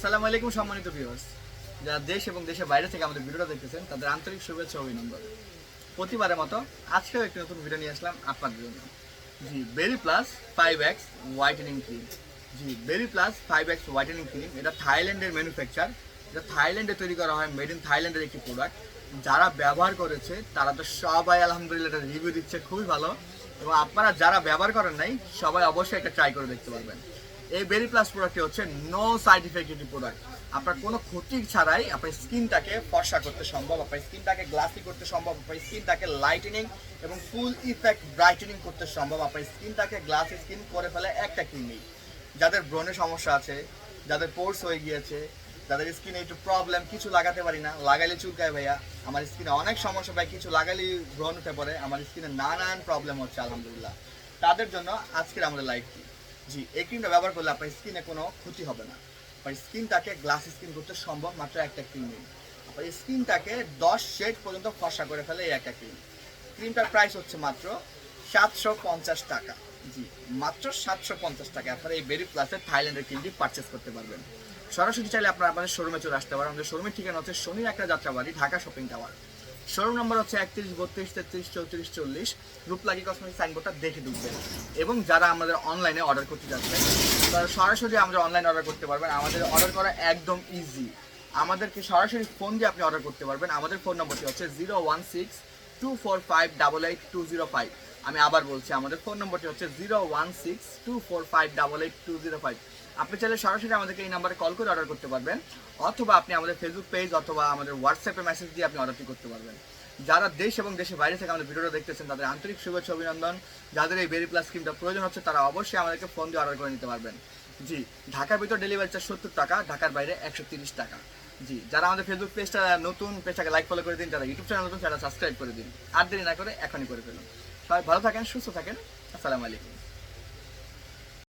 আসসালামু আলাইকুম সম্মানিত ভিউয়ার্স, যারা দেশ এবং দেশের বাইরে থেকে আমাদের ভিডিওটা দেখতেছেন তাদের আন্তরিক শুভেচ্ছা ও অভিনন্দন। প্রতিবারের মতো আজকেও একটি নতুন ভিডিও নিয়ে আসলাম আপনাদের জন্য। জি, বেরি প্লাস 5x হোয়াইটেনিং ক্রিম। জি, বেরি প্লাস 5x হোয়াইটেনিং ক্রিম এটা থাইল্যান্ডের ম্যানুফ্যাকচার। এটা থাইল্যান্ডে তৈরি করা হয়, মেড ইন থাইল্যান্ডের একটি প্রোডাক্ট। যারা ব্যবহার করেছে তারা তো সবাই আলহামদুলিল্লাহ এটা রিভিউ দিচ্ছে খুবই ভালো, এবং আপনারা যারা ব্যবহার করেন নাই সবাই অবশ্যই এটা ট্রাই করে দেখতে পারবেন। এই বেরি প্লাস প্রোডাক্টটি হচ্ছে নো সাইড ইফেক্ট একটি প্রোডাক্ট। আপনার কোনো ক্ষতি ছাড়াই আপনার স্কিনটাকে ফর্সা করতে সম্ভব, আপনার স্কিনটাকে গ্লাসি করতে সম্ভব, আপনার স্কিনটাকে লাইটেনিং এবং ফুল ইফেক্ট ব্রাইটেনিং করতে সম্ভব। আপনার স্কিনটাকে গ্লাস স্কিন করে ফেলে একটা ক্রিমেই। যাদের ব্রণের সমস্যা আছে, যাদের পোর্স হয়ে গিয়েছে, যাদের স্কিনে একটু প্রবলেম, কিছু লাগাতে পারি না, লাগাইলে চুলকায় ভাইয়া, আমার স্কিনে অনেক সমস্যা ভাই, কিছু লাগালেই ব্রণ উঠে পড়ে, আমার স্কিনে নানান প্রবলেম হচ্ছে আলহামদুলিল্লাহ, তাদের জন্য আজকের আমাদের লাইফটি। জি, এই ক্রিমটা ব্যবহার করলে আপনার স্কিনে কোনো ক্ষতি হবে না। আপনার স্কিনটাকে গ্লাস স্কিন করতে সম্ভব মাত্র একটা ক্রিম নিন। আপনার স্কিনটাকে 10 শেড পর্যন্ত ফর্সা করে ফেলে এই একটা ক্রিম। ক্রিমটার প্রাইস হচ্ছে মাত্র 750 টাকা। জি, মাত্র 750 টাকা আপনারা এই বেরি প্লাসের থাইল্যান্ডের ক্রিমটি পারচেস করতে পারবেন। সরাসরি চাইলে আপনারা আমাদের শোরুমে চলে আসতে পারেন। আমাদের শোরুমের ঠিকানা হচ্ছে শনির একটা Jatrabari, Dhaka shopping tower. Showroom number হচ্ছে 31, 32, 33, 34, 40। রূপলাগি কসমেটিক সাইনবোর্ডটা দেখে ঢুকবেন। এবং যারা আমাদের অনলাইনে অর্ডার করতে যাচ্ছেন তারা সরাসরি আমাদের অনলাইনে অর্ডার করতে পারবেন। আমাদের অর্ডার করা একদম ইজি। আমাদেরকে সরাসরি ফোন দিয়ে আপনি অর্ডার করতে পারবেন। আমাদের ফোন নম্বরটি হচ্ছে 016-245-88205। আমি আবার বলছি, আমাদের ফোন নম্বরটি হচ্ছে 016-245-88205। আপনি চাইলে সরাসরি আমাদেরকে এই নাম্বারে কল করে অর্ডার করতে পারবেন, অথবা আপনি আমাদের ফেসবুক পেজ অথবা আমাদের হোয়াটসঅ্যাপে মেসেজ দিয়ে আপনি অর্ডারটি করতে পারবেন। যারা দেশ এবং দেশের বাইরে থেকে আমাদের ভিডিওটা দেখতেছেন তাদের আন্তরিক শুভেচ্ছা অভিনন্দন। যাদের এই বেরি প্লাস ক্রিমটা প্রয়োজন হচ্ছে তারা অবশ্যই আমাদেরকে ফোন দিয়ে অর্ডার করে নিতে পারবেন। জি, ঢাকার ভিতর ডেলিভারি চার্জ 70 টাকা, ঢাকার বাইরে 130 টাকা। জি, যারা আমাদের ফেসবুক পেজটা নতুন, পেজটাকে লাইক ফলো করে দিন, যারা ইউটিউব চ্যানেল নতুন চ্যানেল সাবস্ক্রাইব করে দিন। আর দেরি না করে এখনই করে ফেলুন। সবাই ভালো থাকেন, সুস্থ থাকেন। আসসালামু আলাইকুম।